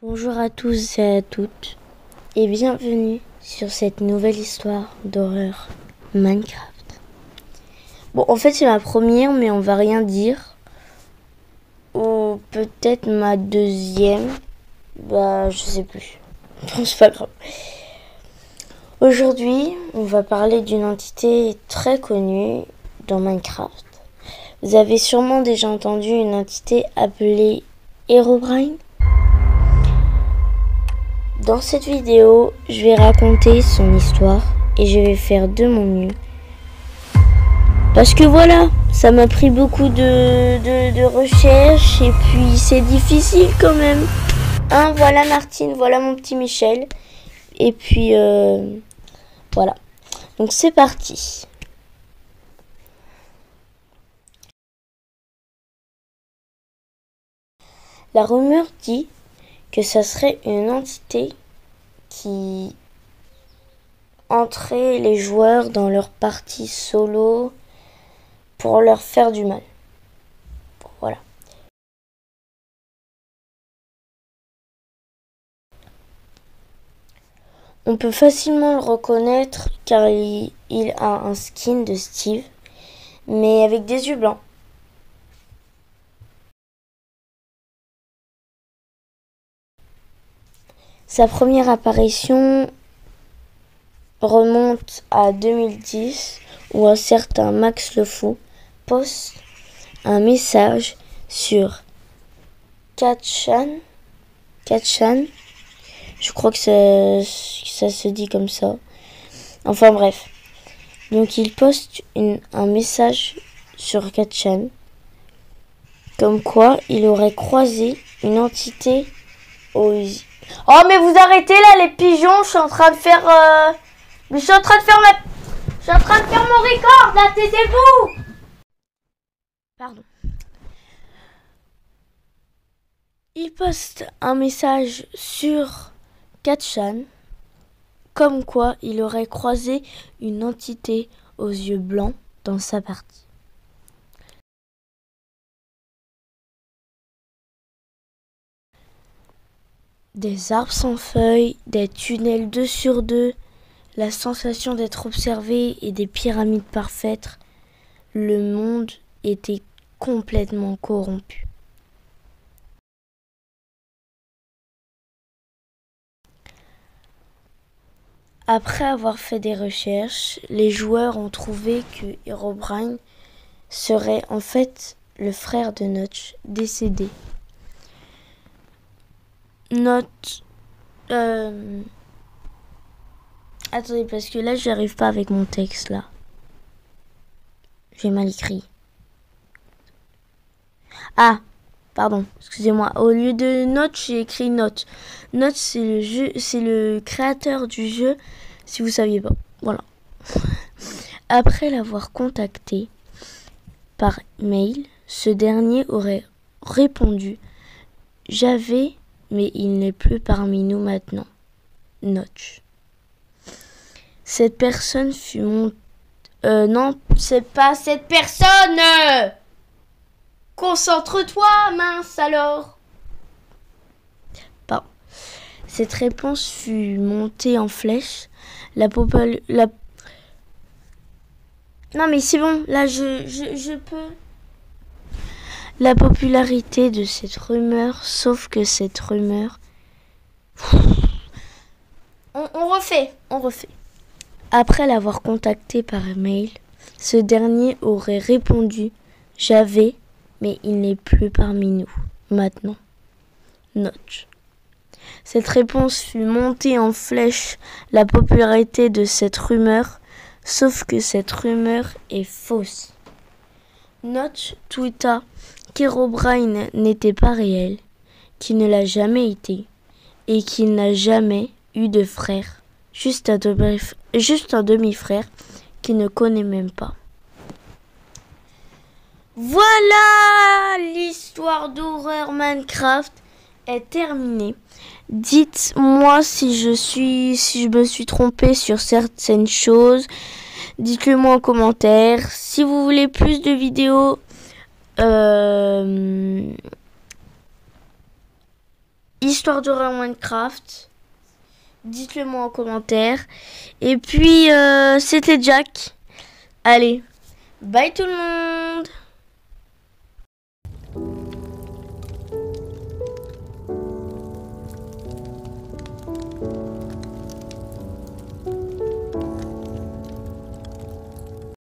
Bonjour à tous et à toutes et bienvenue sur cette nouvelle histoire d'horreur Minecraft. Bon, en fait c'est ma première mais on va rien dire. Ou peut-être ma deuxième. Je sais plus. Bon, c'est pas grave. Aujourd'hui, on va parler d'une entité très connue dans Minecraft. Vous avez sûrement déjà entendu une entité appelée Herobrine. Dans cette vidéo, je vais raconter son histoire et je vais faire de mon mieux. Parce que voilà, ça m'a pris beaucoup de recherches et puis c'est difficile quand même. Hein, voilà Martine, voilà mon petit Michel. Et puis voilà. Donc c'est parti. La rumeur dit que ça serait une entité qui entrait les joueurs dans leur partie solo pour leur faire du mal. Voilà. On peut facilement le reconnaître car il a un skin de Steve, mais avec des yeux blancs. Sa première apparition remonte à 2010 où un certain Max le Fou poste un message sur 4chan. Je crois que ça se dit comme ça. Enfin bref. Donc il poste un message sur 4chan comme quoi il aurait croisé une entité aux... Oh mais vous arrêtez là les pigeons, je suis en train de faire mon record là, taisez-vous. Pardon. Il poste un message sur 4chan comme quoi il aurait croisé une entité aux yeux blancs dans sa partie. Des arbres sans feuilles, des tunnels 2 sur 2, la sensation d'être observé et des pyramides parfaites, le monde était complètement corrompu. Après avoir fait des recherches, les joueurs ont trouvé que Herobrine serait en fait le frère de Notch, décédé. Attendez, parce que là, j'arrive pas avec mon texte, là. J'ai mal écrit. Ah, pardon, excusez-moi. Au lieu de Notch, j'ai écrit Note. Note, c'est le créateur du jeu, si vous saviez pas. Voilà. Après l'avoir contacté par mail, ce dernier aurait répondu « J'avais, mais il n'est plus parmi nous maintenant. Notch. » Cette personne fut mon... non, c'est pas cette personne. Concentre-toi, mince alors. Pardon. Cette réponse fut montée en flèche. Non mais c'est bon, là je peux. La popularité de cette rumeur, sauf que cette rumeur... On refait. Après l'avoir contacté par mail, ce dernier aurait répondu « J'avais, mais il n'est plus parmi nous, maintenant. Notch. » Cette réponse fut montée en flèche la popularité de cette rumeur, sauf que cette rumeur est fausse. Notch tweeta qu'Herobrine n'était pas réel, qu'il ne l'a jamais été, et qu'il n'a jamais eu de frère. Juste un demi-frère qu'il ne connaît même pas. Voilà, l'histoire d'horreur Minecraft est terminée. Dites-moi si je me suis trompée sur certaines choses. Dites-le moi en commentaire. Si vous voulez plus de vidéos Histoire de Minecraft. Dites-le moi en commentaire. Et puis, c'était Jack. Allez, bye tout le monde!